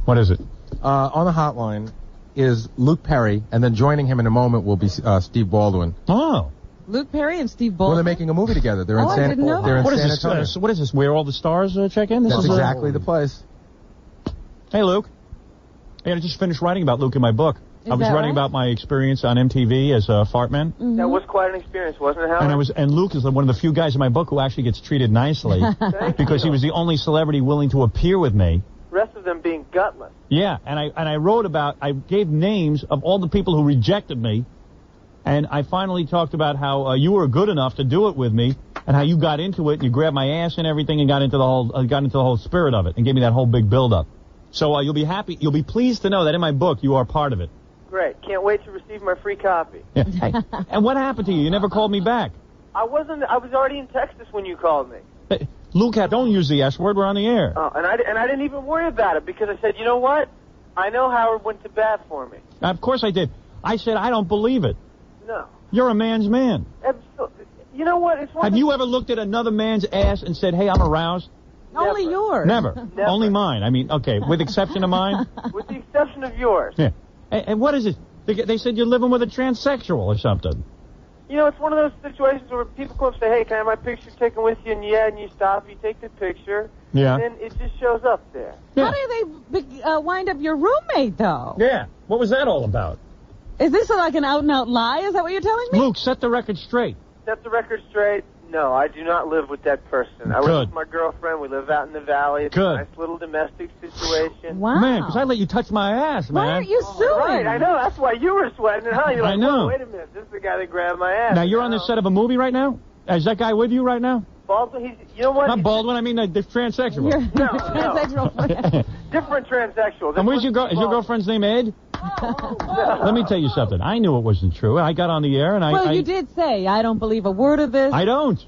What is it? On the hotline is Luke Perry, and then joining him in a moment will be Steve Baldwin. Oh. Luke Perry and Steve Baldwin? Well, they're making a movie together. They're in I didn't know that. What is this? What is this? Where all the stars check in? That's exactly the place. Hey, Luke. Hey, I just finished writing about Luke in my book. I was writing about my experience on MTV as a fart man. Mm-hmm. That was quite an experience, wasn't it, Howard? And Luke is one of the few guys in my book who actually gets treated nicely because he was the only celebrity willing to appear with me. The rest of them being gutless. Yeah, and I wrote about, I gave names of all the people who rejected me, and I finally talked about how you were good enough to do it with me, and how you got into it, and you grabbed my ass and everything, and got into the whole spirit of it, and gave me that whole big build-up. So you'll be happy, you'll be pleased to know that in my book you are part of it. Great. Can't wait to receive my free copy. Yeah. Hey, and what happened to you? You never called me back. I was already in Texas when you called me. Hey, Luke, don't use the S word. We're on the air. Oh, and I didn't even worry about it because I said, you know what? I know Howard went to bat for me. Of course I did. I said, I don't believe it. No. You're a man's man. Absolutely. You know what? Have you ever looked at another man's ass and said, hey, I'm aroused? Never. Only yours. Never. Only mine. I mean, okay, with exception of mine? With the exception of yours. Yeah. And what is it? They said you're living with a transsexual or something. You know, it's one of those situations where people come up and say, hey, can I have my picture taken with you? And and you stop, you take the picture. Yeah. And then it just shows up there. Yeah. How do they wind up your roommate, though? Yeah. What was that all about? Is this like an out-and-out lie? Is that what you're telling me? Luke, set the record straight. Set the record straight. No, I do not live with that person. I live with my girlfriend. We live out in the valley. It's a nice little domestic situation. Wow. Man, because I let you touch my ass, man. Why aren't you suing? Right, I know. That's why you were sweating. Huh? You're like, I know. whoa, wait a minute. This is the guy that grabbed my ass. Now, you're on the set of a movie right now? Is that guy with you right now? Baldwin, you know what? Not Baldwin, I mean the transsexual. No. Transsexual friend. Different transsexual. And where's your is your girlfriend's name Ed? Let me tell you something. I knew it wasn't true. I got on the air and Well, you did say, I don't believe a word of this. I don't.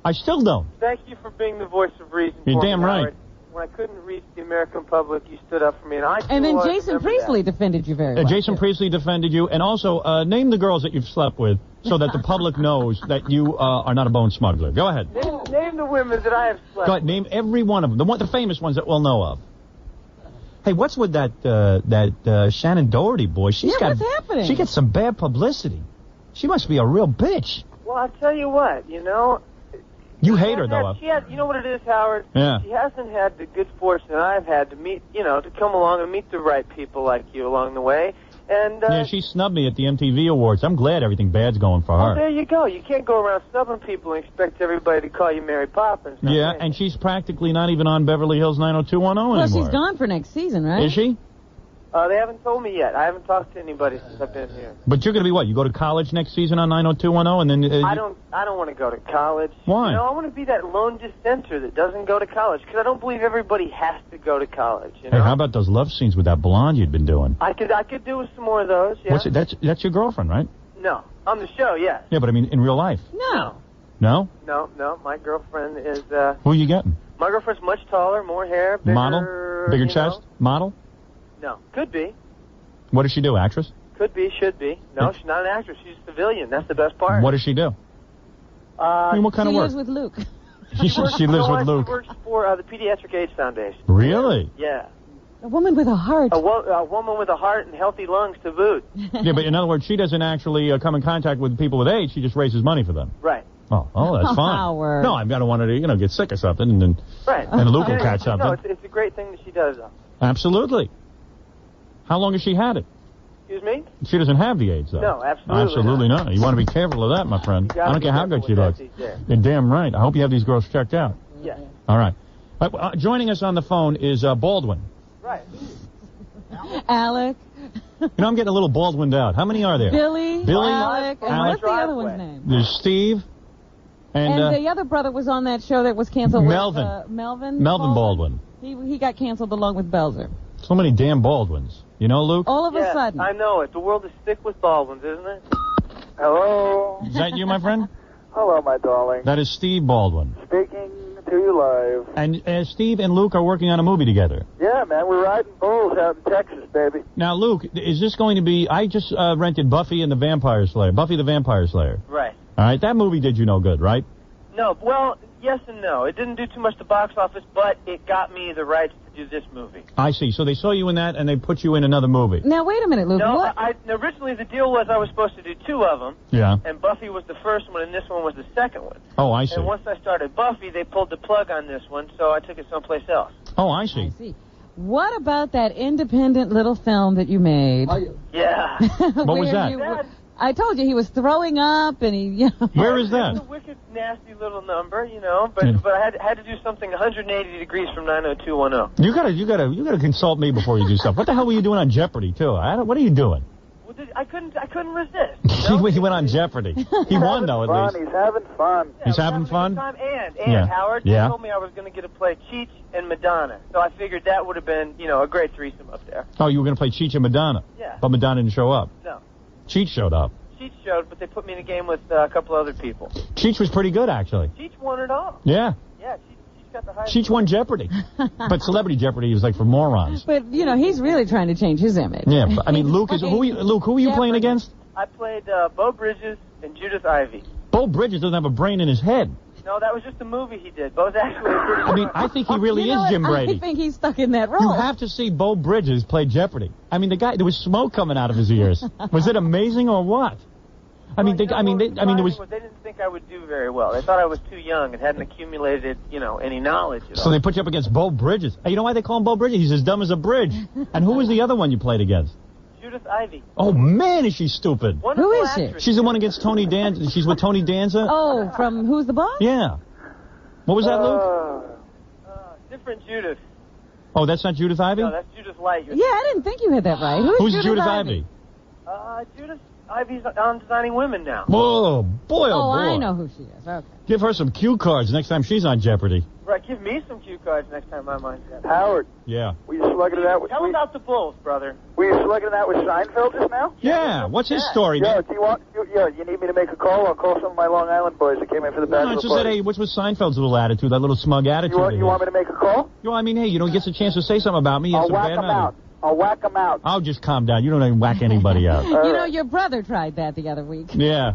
I still don't. Thank you for being the voice of reason. You're for damn me, right. Howard. When I couldn't reach the American public, you stood up for me, and then Jason Priestley defended you very well. Jason Priestley defended you, and also name the girls that you've slept with, so that the public knows that you are not a bone smuggler. Go ahead. Name the women that I have slept. Go ahead. Name every one of them. The famous ones that we'll know of. Hey, what's with that Shannon Doherty boy? What's happening? She gets some bad publicity. She must be a real bitch. Well, I'll tell you what. You know. You hate her, though. You know what it is, Howard? Yeah. She hasn't had the good fortune I've had to meet, to come along and meet the right people like you along the way. And yeah, she snubbed me at the MTV Awards. I'm glad everything bad's going for her. There you go. You can't go around snubbing people and expect everybody to call you Mary Poppins. Yeah, and she's practically not even on Beverly Hills 90210 anymore. Well, she's gone for next season, right? Is she? They haven't told me yet. I haven't talked to anybody since I've been here. But you're going to be what? You go to college next season on 90210 and then... I don't want to go to college. Why? I want to be that lone dissenter that doesn't go to college because I don't believe everybody has to go to college. Hey, how about those love scenes with that blonde you'd been doing? I could do with some more of those, yeah. What's it? That's your girlfriend, right? No. On the show, yes. Yeah, but I mean in real life. No. No? No. My girlfriend is... Who are you getting? My girlfriend's much taller, more hair, bigger... Model? Bigger chest? Model? No. Could be. What does she do, actress? Could be, should be. No, she's not an actress. She's a civilian. That's the best part. What does she do? I mean, what kind of work? She lives with Luke. She lives with Luke. She works for the Pediatric AIDS Foundation. Really? Yeah. A woman with a heart. A woman with a heart and healthy lungs to boot. Yeah, but in other words, she doesn't actually come in contact with people with AIDS. She just raises money for them. Right. Oh, that's fine. Howard. No, I don't want her to, get sick or something, and then right. And Luke will catch something. No, it's a great thing that she does, though. Absolutely. How long has she had it? Excuse me? She doesn't have the AIDS, though. No, absolutely Absolutely not. You want to be careful of that, my friend. I don't care how good she looks. You're damn right. I hope you have these girls checked out. Yes. All right. Joining us on the phone is Baldwin. Right. Alec. I'm getting a little Baldwined out. How many are there? Billy, Alec, and what's the other one's name? There's Steve. And the other brother was on that show that was canceled. Melvin. With, Melvin Baldwin. He got canceled along with Belzer. So many damn Baldwins. You know, Luke? All of a sudden. I know it. The world is thick with Baldwins, isn't it? Hello? Is that you, my friend? Hello, my darling. That is Steve Baldwin. Speaking to you live. And Steve and Luke are working on a movie together. Yeah, man. We're riding bulls out in Texas, baby. Now, Luke, is this going to be... I just rented Buffy the Vampire Slayer. Right. All right, that movie did you no good, right? No, well, yes and no. It didn't do too much to box office, but it got me the rights to do this movie. I see. So they saw you in that, and they put you in another movie. Now, wait a minute, Luke. No, What? originally the deal was I was supposed to do 2 of them. Yeah. And Buffy was the first one, and this one was the second one. Oh, I see. And once I started Buffy, they pulled the plug on this one, so I took it someplace else. Oh, I see. I see. What about that independent little film that you made? Yeah. What was that? I told you he was throwing up, and he. You know. Where is that? It's a wicked, nasty little number, you know. But I had to do something 180 degrees from 90210. You gotta consult me before you do stuff. What the hell were you doing on Jeopardy too? What are you doing? Well, I couldn't resist. You know? He went on Jeopardy. He won though, at least. He's having fun. Yeah, he's having fun. And Howard told me I was going to get to play Cheech and Madonna, so I figured that would have been, you know, a great threesome up there. Oh, you were going to play Cheech and Madonna. Yeah. But Madonna didn't show up. No. Cheech showed up. Cheech showed, but they put me in a game with a couple other people. Cheech was pretty good, actually. Cheech won it all. Yeah. Yeah, Cheech got the highest. Cheech won Jeopardy. But Celebrity Jeopardy was like for morons. But, you know, he's really trying to change his image. Yeah, but, I mean, Luke, who are you playing against? I played Bo Bridges and Judith Ivey. Bo Bridges doesn't have a brain in his head. No, that was just a movie he did. Bo's actually pretty I mean, I think he really is Jim Brady. I think he's stuck in that role. You have to see Bo Bridges play Jeopardy. I mean, the guy, there was smoke coming out of his ears. Was it amazing or what? I mean, there was. They didn't think I would do very well. They thought I was too young and hadn't accumulated, you know, any knowledge at all. So they put you up against Bo Bridges. Hey, you know why they call him Bo Bridges? He's as dumb as a bridge. And who was the other one you played against? Judith Ivey. Oh, man, is she stupid. Who is she? She's the one against Tony Danza. She's with Tony Danza. Oh, from Who's the Boss? Yeah. What was that, Luke? Different Judith. Oh, that's not Judith Ivey? No, that's Judith Light. Yeah, I didn't think you had that right. Who's Judith Ivey? Judith Ivey's on Designing Women now. Oh, boy, oh, boy. I know who she is. Okay. Give her some cue cards next time she's on Jeopardy. Right, give me some cue cards next time I'm on Jeopardy. Howard. Yeah. Were you slugging it out with... Tell about the Bulls, brother. Were you slugging it out with Seinfeld just now? Yeah, what's his story, man? You need me to make a call? I'll call some of my Long Island boys that came in for the bachelor party. No, I just said, hey, what's with Seinfeld's little attitude, that little smug attitude? You want me to make a call? I mean, hey, you don't get a chance to say something about me. I'll whack him out. I'll whack him out. I'll just calm down. You don't even whack anybody out. You know, your brother tried that the other week. Yeah.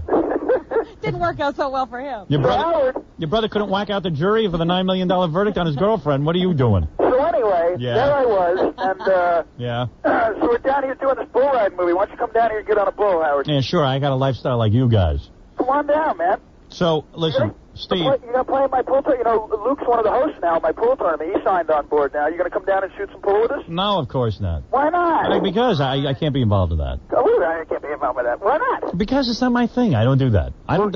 Didn't work out so well for him. Your brother couldn't whack out the jury for the $9 million verdict on his girlfriend. What are you doing? So anyway, there I was, and yeah. So we're down here doing this bull riding movie. Why don't you come down here and get on a bull, Howard? Yeah, sure. I got a lifestyle like you guys. Come on down, man. So, listen, Steve. You're going to play in my pool tournament. You know, Luke's one of the hosts now of my pool tournament. He signed on board now. You going to come down and shoot some pool with us? No, of course not. Why not? Because I can't be involved in that. Oh, I can't be involved with that. Why not? Because it's not my thing. I don't do that. You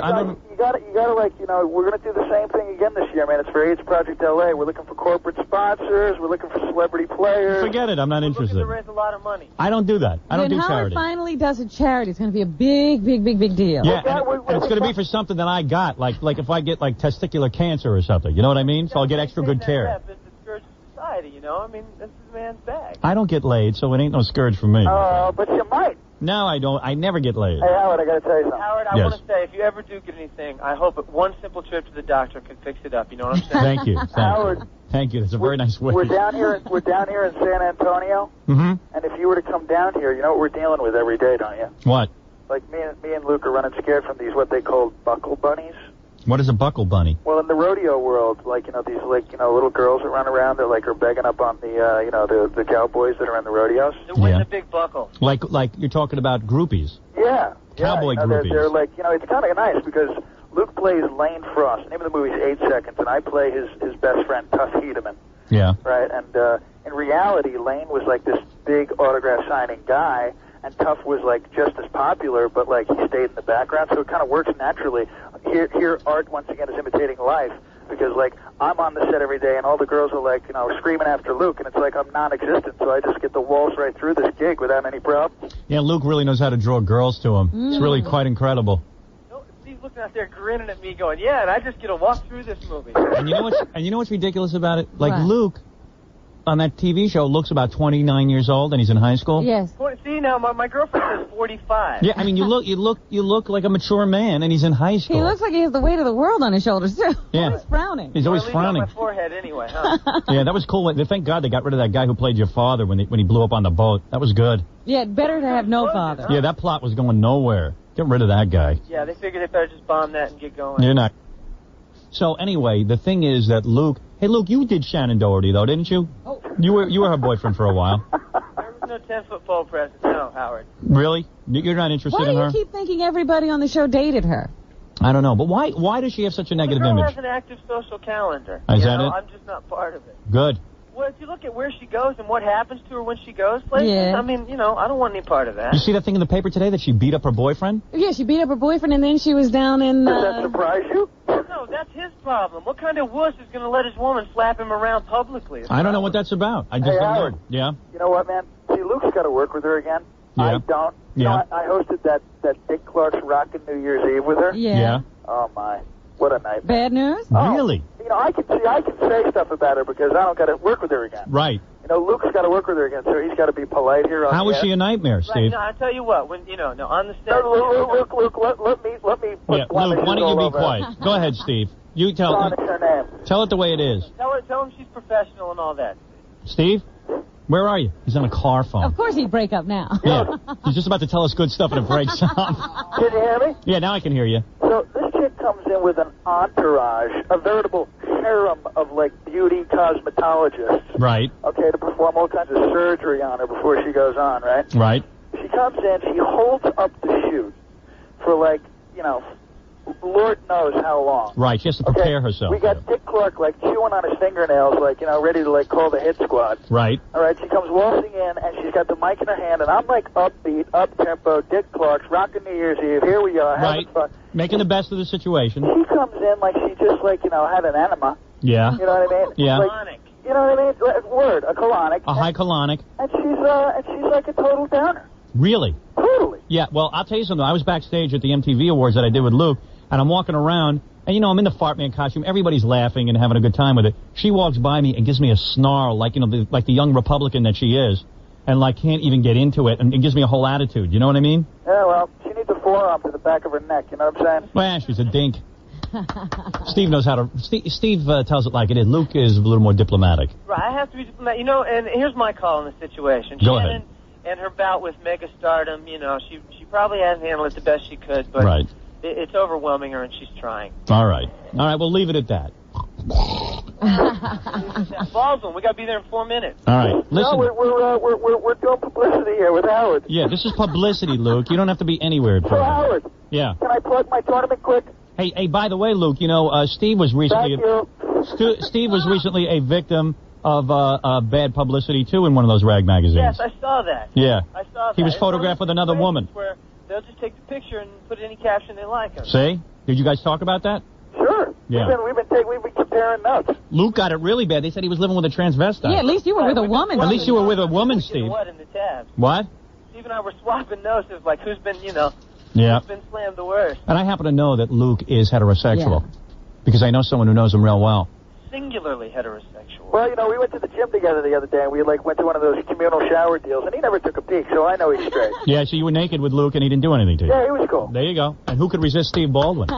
gotta like, you know, we're gonna do the same thing again this year, man. It's for AIDS Project LA. We're looking for corporate sponsors. We're looking for celebrity players. Forget it. I'm not interested. We're looking to raise a lot of money. I don't do that. I don't do charity. When Howard finally does a charity, it's gonna be a big deal. Yeah, and it's gonna be for something that I got, like if I get like testicular cancer or something. You know what I mean? So I'll get extra good care. It's a scourge of society, you know. I mean, this is a man's bag. I don't get laid, so it ain't no scourge for me. But you might. No, I don't. I never get laid. Hey, Howard, I got to tell you something. Howard, I want to say, if you ever do get anything, I hope that one simple trip to the doctor can fix it up. You know what I'm saying? Thank you. Howard. Thank you. That's a very nice way. We're down here in San Antonio. Mm-hmm. And if you were to come down here, you know what we're dealing with every day, don't you? What? Like me and Luke are running scared from these, what they call buckle bunnies. What is a buckle bunny? Well, in the rodeo world, like, you know, these, like, you know, little girls that run around that, like, are begging up on the, you know, the cowboys that are in the rodeos. They're winning the big buckle. Like you're talking about groupies. Yeah. Cowboy groupies. They're like, you know, it's kind of nice because Luke plays Lane Frost. The name of the movie is 8 Seconds, and I play his best friend, Tuff Hedeman. Yeah. Right? And in reality, Lane was, like, this big autograph signing guy, and Tuff was, like, just as popular, but, like, he stayed in the background, so it kind of works naturally. Here, art, once again, is imitating life, because, like, I'm on the set every day, and all the girls are, like, you know, screaming after Luke, and it's like I'm non-existent, so I just get to waltz right through this gig without any problems. Yeah, Luke really knows how to draw girls to him. It's really quite incredible. Steve's looking out there grinning at me going, yeah, and I just get to walk through this movie. And you know what's ridiculous about it? Like, what? Luke, on that TV show, looks about 29 years old, and he's in high school. Yes. See, now, my girlfriend says 45. Yeah, I mean, you look like a mature man, and he's in high school. He looks like he has the weight of the world on his shoulders, too. Yeah. He's frowning. He's always frowning. On my forehead anyway, huh? Yeah, that was cool. Thank God they got rid of that guy who played your father when he blew up on the boat. That was good. Yeah, better to have no father. Yeah, that plot was going nowhere. Get rid of that guy. Yeah, they figured they better just bomb that and get going. You're not. So anyway, the thing is that Luke, Hey, Luke, you did Shannon Doherty, though, didn't you? Oh. You were her boyfriend for a while. There was no 10-foot pole present. No, Howard. Really? You're not interested Why in do her? you keep thinking everybody on the show dated her? I don't know, but why does she have such a negative The girl image? has an active social calendar. Is You that know, it? I'm just not part of it. Good. Well, if you look at where she goes and what happens to her when she goes places, Yeah. I mean, you know, I don't want any part of that. You see that thing in the paper today that she beat up her boyfriend? Yeah, she beat up her boyfriend, and then she was down in... Does that surprise you? No, that's his problem. What kind of wuss is going to let his woman slap him around publicly? I don't know what that's about. I just Hey, don't Howard. know. Yeah? You know what, man? See, Luke's got to work with her again. Yeah. I don't. You know, I hosted that Dick Clark's Rockin' New Year's Eve with her. Yeah. Oh, my. What a night. Bad news? Oh, Really? You know, I can say stuff about her because I don't got to work with her again. Right. You know, Luke's got to work with her again, so he's got to be polite here. How was she a nightmare, Right, Steve? no, I tell you what, when on the set. No, Luke, let me put Yeah, Luke, why blemishes don't you all be over quiet? Go ahead, Steve. You tell Sonic's her name. it the way it is. Tell him she's professional and all that. Steve, where are you? He's on a car phone. Of course he'd break up now. Yeah. He's just about to tell us good stuff and it breaks up. Can you hear me? Yeah, now I can hear you. So this chick comes in with an entourage, a veritable harem of, like, beauty cosmetologists, Right, okay, to perform all kinds of surgery on her before she goes on, right? right. She comes in, she holds up the shoot for, like, you know, Lord knows how long. Right, she has to prepare herself. We got Dick Clark, like, chewing on his fingernails, like, you know, ready to, like, call the hit squad. Right. All right, she comes waltzing in, and she's got the mic in her hand, and I'm, like, upbeat, up-tempo, Dick Clark's Rockin' New Year's Eve. Here we are, having Right. fun. Making the best of the situation. She comes in like she just, like, you know, had an enema. Yeah. You know what I mean? Yeah. Like, Colonic. you know what I mean? Word, a colonic. A high colonic. And she's like a total downer. Really? Totally. Yeah, well, I'll tell you something. I was backstage at the MTV Awards that I did with Luke, and I'm walking around, and, you know, I'm in the fart man costume. Everybody's laughing and having a good time with it. She walks by me and gives me a snarl, like, you know, like the young Republican that she is, and, like, can't even get into it, and it gives me a whole attitude. You know what I mean? Yeah, well, she needs a forearm to the back of her neck. You know what I'm saying? Well, she's a dink. Steve knows how to... Steve tells it like it is. Luke is a little more diplomatic. Right, I have to be diplomatic. You know, and here's my call in the situation. Go Shannon ahead. and her bout with megastardom, you know, she probably hasn't handled it the best she could, but Right. it's overwhelming her, and she's trying. All right. All right, we'll leave it at that. Baldwin, we got to be there in 4 minutes. All right. Listen. No, we're doing publicity here with Howard. Yeah, this is publicity, Luke. You don't have to be anywhere. So, Howard, Yeah. can I plug my tournament quick? Hey, by the way, Luke, you know, Steve was recently... Thank you. Steve was recently a victim of bad publicity, too, in one of those rag magazines. Yes, I saw that. Yeah. I saw that. He was It's photographed one with of those another woman. places Where they'll just take the picture and put any caption they like. See? Did you guys talk about that? Sure. Yeah. We've been comparing notes. Luke got it really bad. They said he was living with a transvestite. Yeah, at least you were with a woman. At least you were with a woman, Which is Steve. What in the tab? What? Steve and I were swapping notes of like who's been, you know, Yeah. who's been slammed the worst. And I happen to know that Luke is heterosexual. Yeah. Because I know someone who knows him real well. Singularly heterosexual. Well, you know, we went to the gym together the other day, and we, like, went to one of those communal shower deals, and he never took a peek, so I know he's straight. Yeah, so you were naked with Luke and he didn't do anything to you. Yeah, he was cool. There you go. And who could resist Steve Baldwin?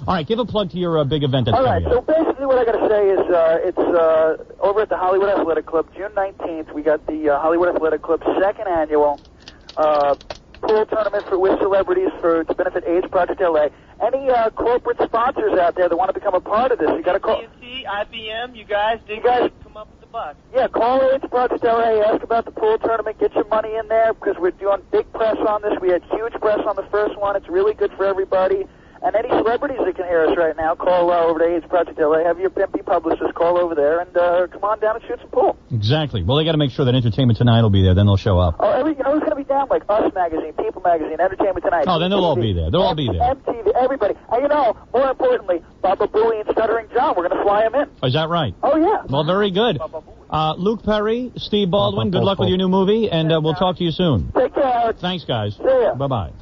All right, give a plug to your big event that's All right, coming so up. basically what I got to say is it's over at the Hollywood Athletic Club, June 19th. We got the Hollywood Athletic Club's second annual pool tournament with celebrities to benefit AIDS Project LA. Any corporate sponsors out there that want to become a part of this, you got to call. AT&T, IBM, you guys come up with the bucks. Yeah, call AIDS Project LA, ask about the pool tournament, get your money in there, because we're doing big press on this. We had huge press on the first one. It's really good for everybody. And any celebrities that can hear us right now, call over to AIDS Project LA, have your pimpy publicist call over there, and come on down and shoot some pool. Exactly. Well, they got to make sure that Entertainment Tonight will be there. Then they'll show up. Oh, you know who's going to be down? Like Us Magazine, People Magazine, Entertainment Tonight. Oh, then they'll all be there. They'll all be there. MTV, everybody. And you know, more importantly, Baba Booey and Stuttering John, we're going to fly him in. Is that right? Oh, yeah. Well, very good. Luke Perry, Steve Baldwin, good luck with your new movie, and we'll talk to you soon. Take care, Howard. Thanks, guys. See ya. Bye-bye.